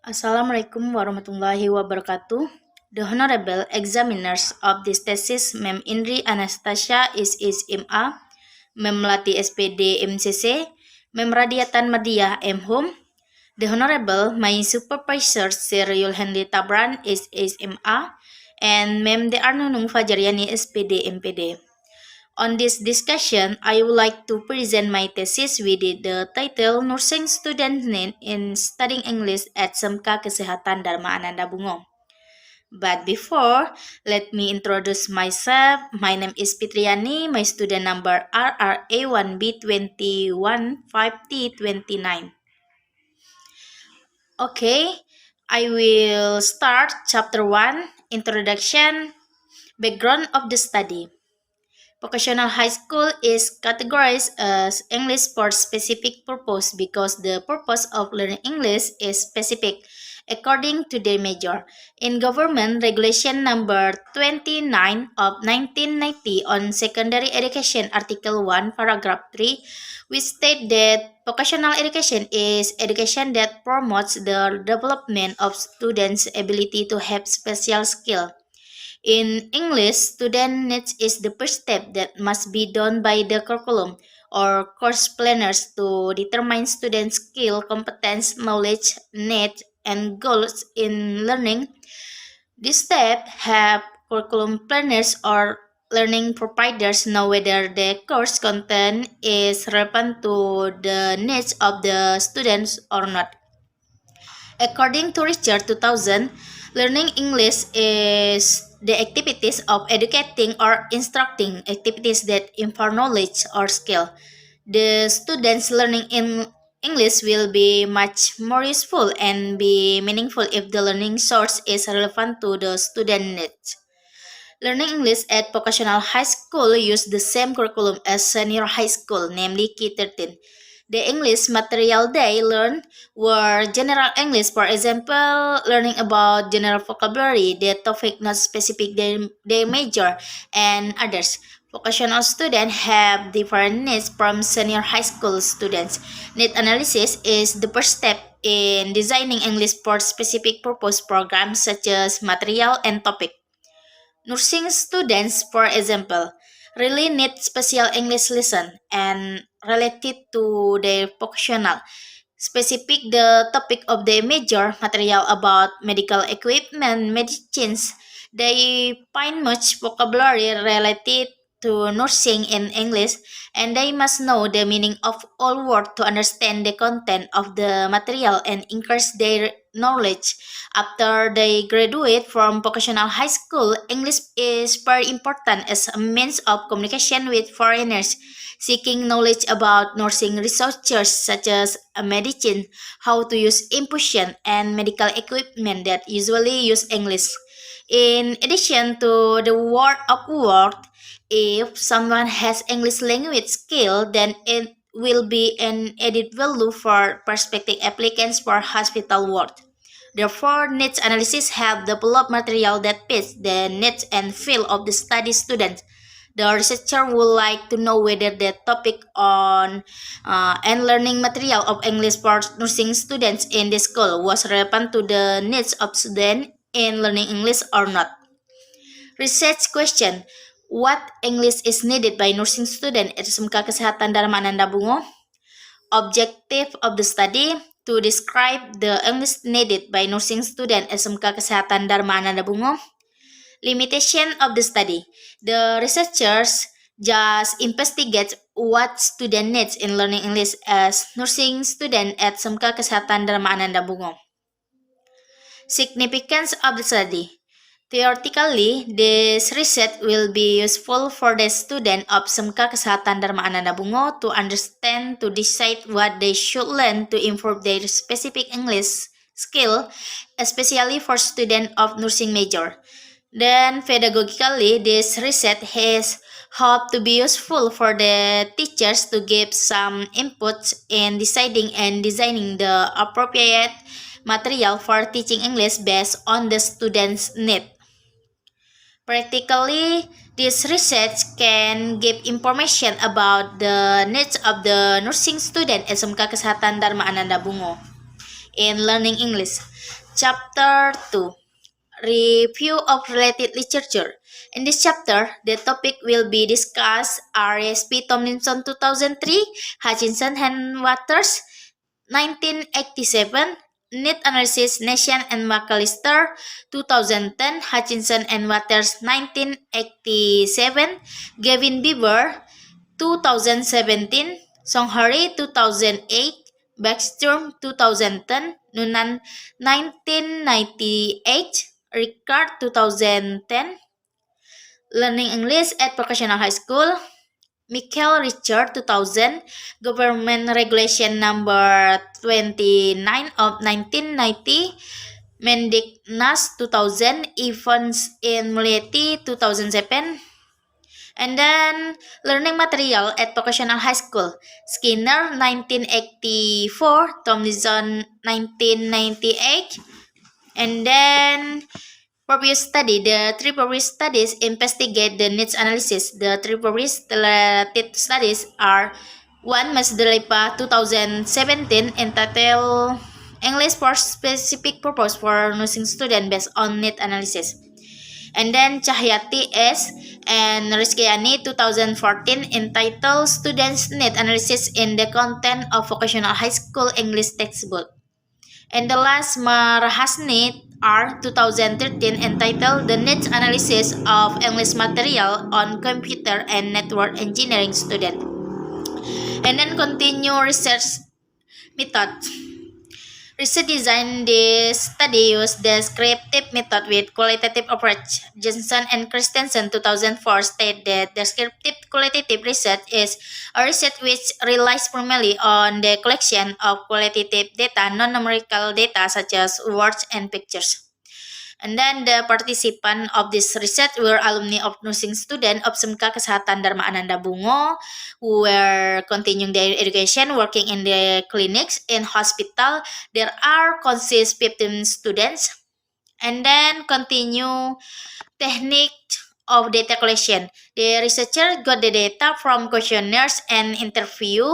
Assalamualaikum warahmatullahi wabarakatuh. The Honorable Examiners of this thesis, Mem Indri Anastasia SSMA, Mem Melati SPD MCC, Mem Radiatan Madiyah M Home, The Honorable my Supervisor Sir Yulhandi Tabran SSMA, and Mem De Arnunung Fajariani SPD MPD. On this discussion, I would like to present my thesis with the title Nursing Student Need in Studying English at SMK Kesehatan Dharma Ananda Bungo. But before, let me introduce myself. My name is Fitriani. My student number RRA1B215T29. Okay, I will start Chapter 1, Introduction, Background of the Study. Vocational high school is categorized as English for specific purpose because the purpose of learning English is specific according to their major. In Government Regulation Number 29 of 1990 on Secondary Education, Article 1, Paragraph 3, we state that vocational education is education that promotes the development of students' ability to have special skill. In English, student needs is the first step that must be done by the curriculum or course planners to determine students' skill, competence, knowledge, needs, and goals in learning. This step help curriculum planners or learning providers know whether the course content is relevant to the needs of the students or not. According to Richard 2000, learning English is the activities of educating or instructing activities that impart knowledge or skill. The students learning in English will be much more useful and be meaningful if the learning source is relevant to the student needs. Learning English at vocational high school use the same curriculum as senior high school, namely K13. The English material they learned were general English, for example, learning about general vocabulary, the topic not specific their major, and others. Vocational students have different needs from senior high school students. Need analysis is the first step in designing English for specific purpose programs such as material and topic. Nursing students, for example, really need special English lesson and related to their vocational. Specific the topic of their major material about medical equipment, medicines. They find much vocabulary related to nursing in English and they must know the meaning of all words to understand the content of the material and increase their knowledge. After they graduate from vocational high school, English is very important as a means of communication with foreigners seeking knowledge about nursing researchers such as medicine, how to use infusion, and medical equipment that usually use English. In addition to the word of word, if someone has English language skill, then it will be an added value for prospective applicants for hospital work. Therefore, needs analysis help develop material that fits the needs and field of the study student. The researcher would like to know whether the topic on and learning material of English for nursing students in the school was relevant to the needs of students in learning English or not. Research question: what English is needed by nursing student at SMK Kesehatan Dharma Ananda Bungo? Objective of the study: to describe the English needed by nursing student at SMK Kesehatan Dharma Ananda Bungo. Limitation of the study: the researchers just investigate what student needs in learning English as nursing student at SMK Kesehatan Dharma Ananda Bungo. Significance of the study: theoretically, this research will be useful for the student of SMK Kesehatan Dharma Ananda Bungo to understand, to decide what they should learn to improve their specific English skill, especially for students of nursing major. Then pedagogically, this research has hoped to be useful for the teachers to give some inputs in deciding and designing the appropriate material for teaching English based on the students' need. Practically, this research can give information about the needs of the nursing student SMK Kesehatan Dharma Ananda Bungo. in learning English. Chapter 2, Review of Related Literature. In this chapter, the topic will be discussed R.S.P. Tomlinson 2003, Hutchinson and Waters 1987, Need Analysis Nation and McAllister 2010, Hutchinson and Waters 1987, Gavin Beaver 2017, Songhari 2008, Backstrom 2010, Nunan 1998, Ricard 2010, Learning English at Vocational High School, Michael Richard 2000, Government Regulation Number 29 of 1990, Mendik Nas 2000, Evans in Mulieti 2007, and then learning material at vocational high school. Skinner 1984, Tomlinson 1998, and then previous study. The three previous studies investigate the needs analysis. The three previous related studies are one Masdalipa 2017 entitled English for Specific Purpose for Nursing Student based on need analysis. And then Cahyati S. and Rizkyani 2014 entitled Students Need Analysis in the Content of Vocational High School English Textbook. And the last Marhasni R 2013 entitled The Needs Analysis of English Material on Computer and Network Engineering Student. And then continue research method. Research design this study used descriptive method with qualitative approach. Jensen and Christensen 2004 state that descriptive qualitative research is a research which relies primarily on the collection of qualitative data, non-numerical data such as words and pictures. And then the participant of this research were alumni of nursing student of SMK Kesehatan Dharma Ananda Bungo, who were continuing their education, working in the clinics, in hospital. There are consist 15 students. And then continue technique of data collection. The researcher got the data from questionnaires and interview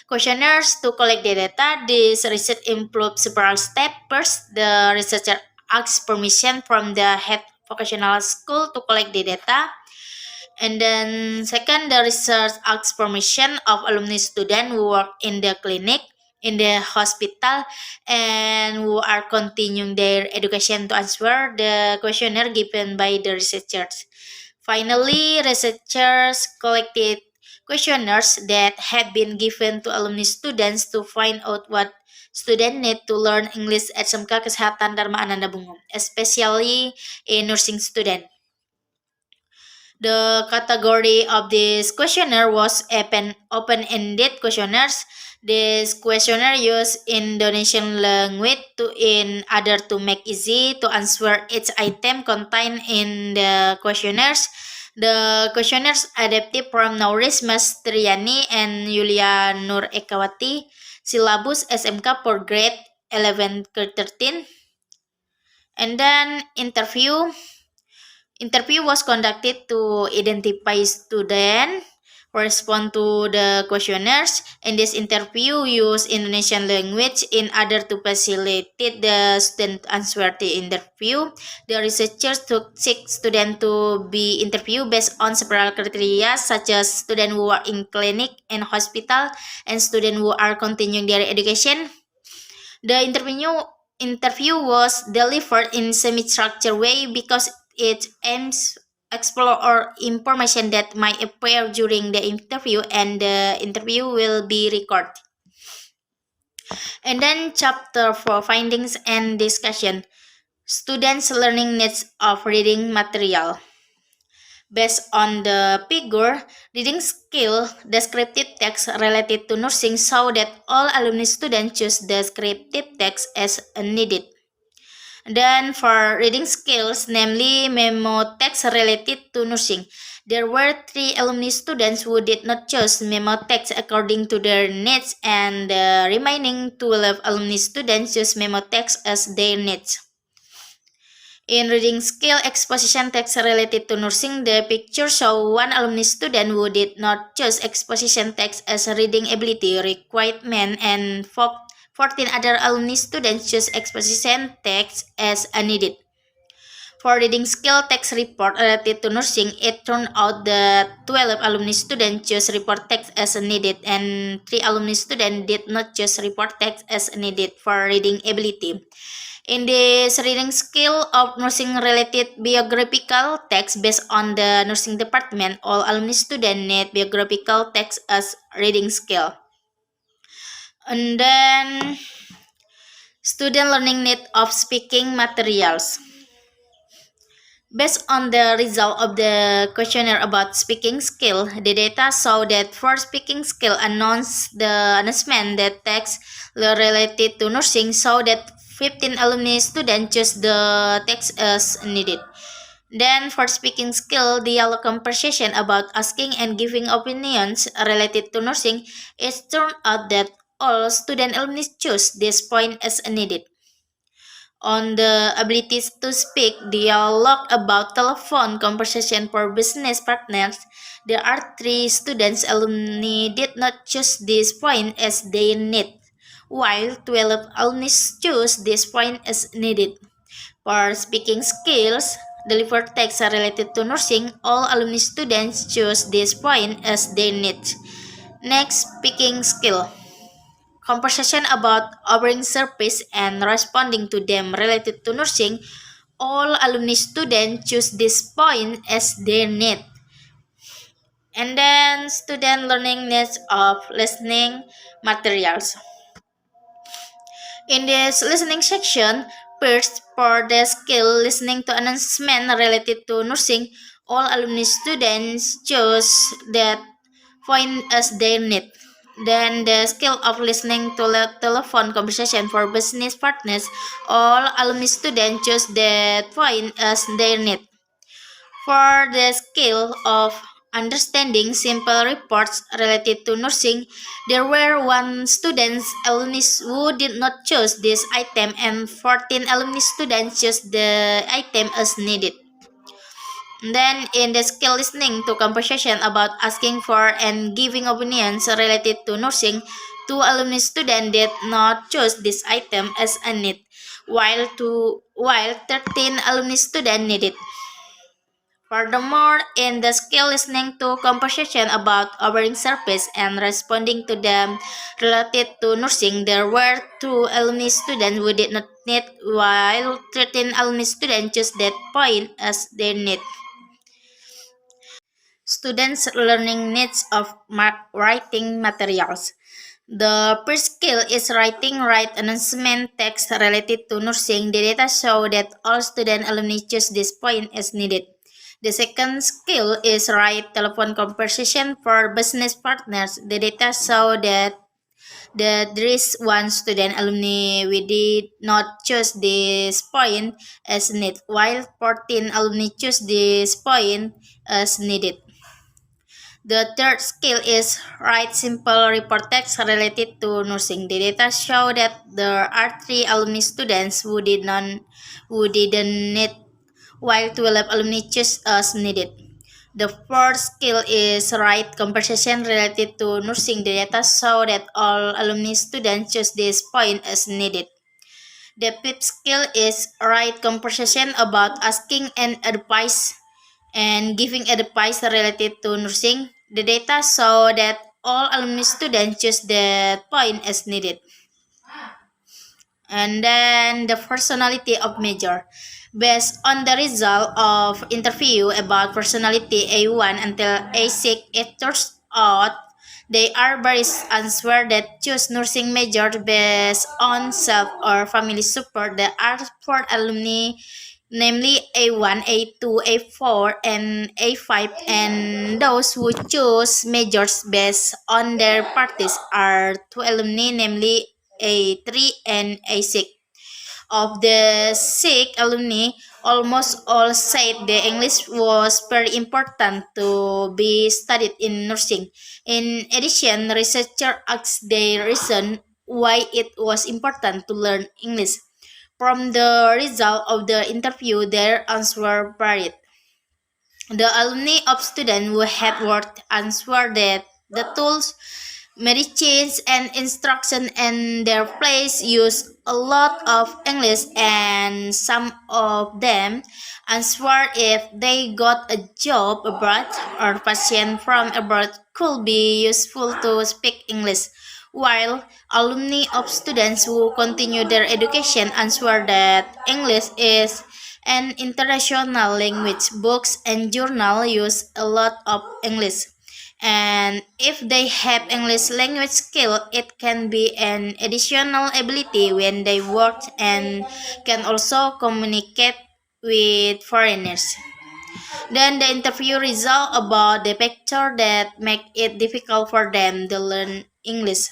questionnaires to collect the data. This research includes several steps. First, the researcher asks permission from the head vocational school to collect the data. And then second, the research asks permission of alumni students who work in the clinic, in the hospital, and who are continuing their education to answer the questionnaire given by the researchers. Finally, researchers collected questionnaires that had been given to alumni students to find out what students need to learn English at SMK Kesehatan Dharma Ananda Bungo, especially a nursing student. The category of this questionnaire was open-ended questionnaires. This questionnaire used Indonesian language in order to make easy to answer each item contained in the questionnaires. The questionnaires adapted from Nauris Mastriani and Yulia Nur Ekawati, syllabus SMK for grade 11 ke 13. And then interview was conducted to identify students who respond to the questionnaires. In this interview, use Indonesian language in order to facilitate the student answer the interview. The researchers took 6 students to be interviewed based on several criteria such as students who are in clinic and hospital and students who are continuing their education. The interview was delivered in semi-structured way because it aims explore or information that might appear during the interview, and the interview will be recorded. And then chapter 4, findings and discussion. Students' learning needs of reading material. Based on the figure, reading skill, descriptive text related to nursing show that all alumni students choose descriptive text as needed. Then for reading skills, namely memo text related to nursing, there were 3 alumni students who did not choose memo text according to their needs, and the remaining 12 alumni students choose memo text as their needs. In reading skill exposition text related to nursing, the picture show 1 alumni student who did not choose exposition text as a reading ability requirement and 14 other alumni students choose exposition text as needed. For reading skill text report related to nursing, it turned out that 12 alumni students chose report text as needed and 3 alumni students did not choose report text as needed for reading ability. In this reading skill of nursing related biographical text based on the nursing department, all alumni students need biographical text as reading skill. And then student learning need of speaking materials. Based on the result of the questionnaire about speaking skill, the data show that for speaking skill the announcement that text related to nursing show that 15 alumni students choose the text as needed. Then for speaking skill, dialogue conversation about asking and giving opinions related to nursing, it turned out that all student alumni choose this point as needed. On the abilities to speak, dialogue about telephone conversation for business partners, there are 3 students alumni did not choose this point as they need, while 12 alumni choose this point as needed. For speaking skills, deliver text related to nursing, all alumni students choose this point as they need. Next, speaking skill. Conversation about offering service and responding to them related to nursing, all alumni students choose this point as their need. And then student learning needs of listening materials. In this listening section, first for the skill listening to announcement related to nursing, all alumni students choose that point as their need. Then the skill of listening to telephone conversation for business partners, all alumni students choose that point as their need. For the skill of understanding simple reports related to nursing, there were 1 students alumni who did not choose this item and 14 alumni students chose the item as needed. Then in the skill listening to conversation about asking for and giving opinions related to nursing, 2 alumni students did not choose this item as a need, while 13 alumni students needed. Furthermore, in the skill listening to conversation about offering service and responding to them related to nursing, there were 2 alumni students who did not need, while 13 alumni students chose that point as their need. Students' learning needs of writing materials. The first skill is writing right announcement text related to nursing. The data show that all student alumni choose this point as needed. The second skill is write telephone conversation for business partners. The data show that there is 1 student alumni we did not choose this point as needed, while 14 alumni choose this point as needed. The third skill is write simple report text related to nursing. The data show that there are 3 alumni students who didn't need, while 12 alumni choose as needed. The fourth skill is write conversation related to nursing. The data show that all alumni students choose this point as needed. The fifth skill is write conversation about asking and advice and giving advice related to nursing. The data show that all alumni students choose that point as needed. And then the personality of major. Based on the result of interview about personality A1 until A6, it turns out they are various answers that choose nursing major based on self or family support. There are 4 alumni, namely A1, A2, A4, and A5, and those who choose majors based on their parties are 2 alumni, namely A3 and A6. Of the 6 alumni, almost all said the English was very important to be studied in nursing. In addition, researchers asked their reason why it was important to learn English. From the result of the interview, their answers varied. The alumni of students who had worked answered that the tools medicines and instruction in their place use a lot of English, and some of them answer if they got a job abroad or patient from abroad could be useful to speak English, while alumni of students who continue their education answer that English is an international language. Books and journal use a lot of English, and if they have English language skill, it can be an additional ability when they work and can also communicate with foreigners. Then the interview result about the factor that make it difficult for them to learn English,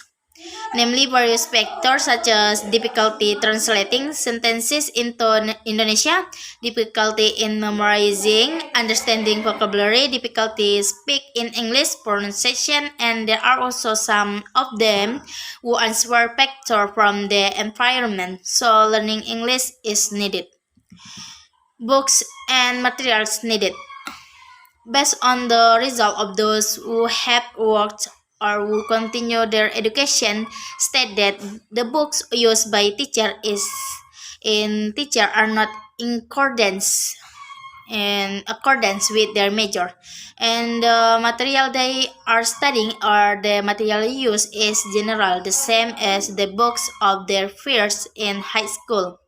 namely various factors such as difficulty translating sentences into Indonesia, difficulty in memorizing, understanding vocabulary, difficulty speak in English, pronunciation, and there are also some of them who answer factor from the environment. So learning English is needed. Books and materials needed. Based on the result of those who have worked or who continue their education, state that the books used by teacher are not in accordance with their major, and the material they are studying or the material used is general, the same as the books of their peers in high school.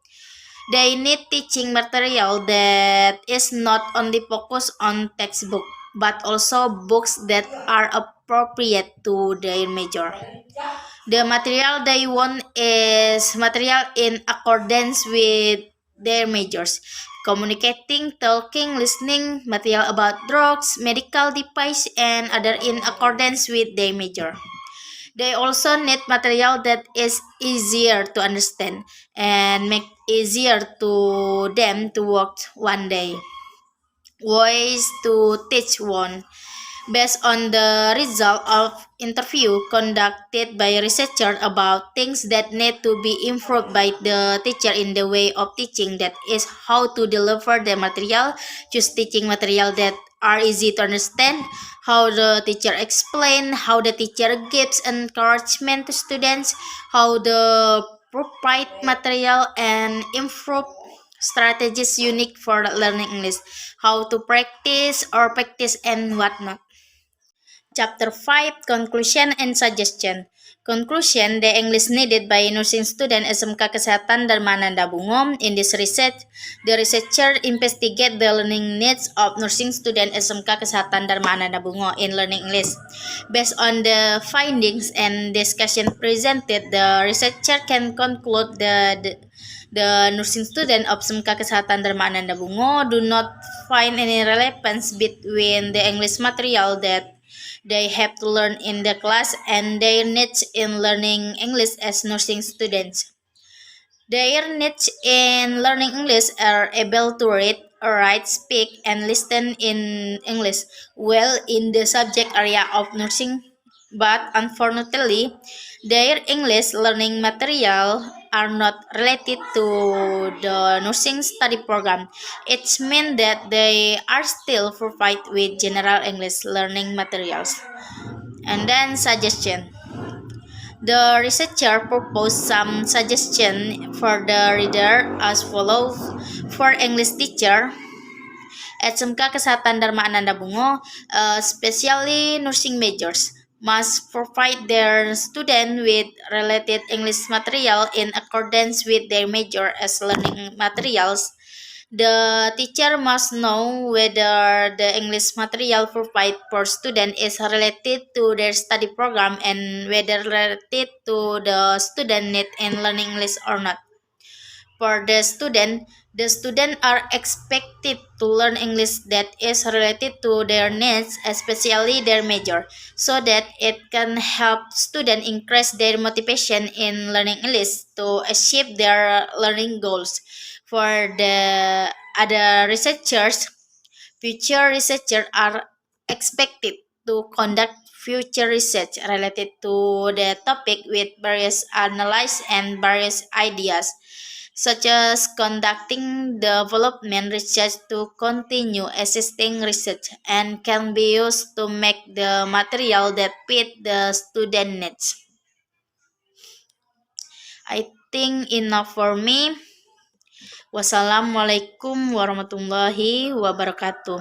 They need teaching material that is not only focused on textbook, but also books that are appropriate to their major. The material they want is material in accordance with their majors. Communicating, talking, listening, material about drugs, medical device, and other in accordance with their major. They also need material that is easier to understand and make easier to them to work one day. Ways to teach one. Based on the result of interview conducted by researchers about things that need to be improved by the teacher in the way of teaching, that is how to deliver the material, choose teaching material that are easy to understand, how the teacher explain, how the teacher gives encouragement to students, how the provide material and improve strategies unique for learning English, how to practice and whatnot. Chapter 5, Conclusion and Suggestion. Conclusion, the English needed by nursing student SMK Kesehatan Darmananda Bungo. In this research, the researcher investigate the learning needs of nursing student SMK Kesehatan Darmananda Bungo in learning English. Based on the findings and discussion presented, the researcher can conclude that the nursing student of SMK Kesehatan Darmananda Bungo do not find any relevance between the English material that they have to learn in the class and their needs in learning English as nursing students. Their needs in learning English are able to read, write, speak, and listen in English well in the subject area of nursing, but unfortunately, their English learning material are not related to the nursing study program. It means that they are still provided with general English learning materials. And then suggestion. The researcher proposed some suggestion for the reader as follows. For English teacher, at SMK Kesehatan Dharma Ananda Bungo, especially nursing majors, must provide their student with related English material in accordance with their major as learning materials. The teacher must know whether the English material provided for student is related to their study program and whether related to the student need in learning English or not. For the student are expected to learn English that is related to their needs, especially their major, so that it can help student increase their motivation in learning English to achieve their learning goals. For the other researchers, future researchers are expected to conduct future research related to the topic with various analyses and various ideas. such as conducting development research to continue existing research and can be used to make the material that fit the student needs. I think enough for me. Wassalamualaikum warahmatullahi wabarakatuh.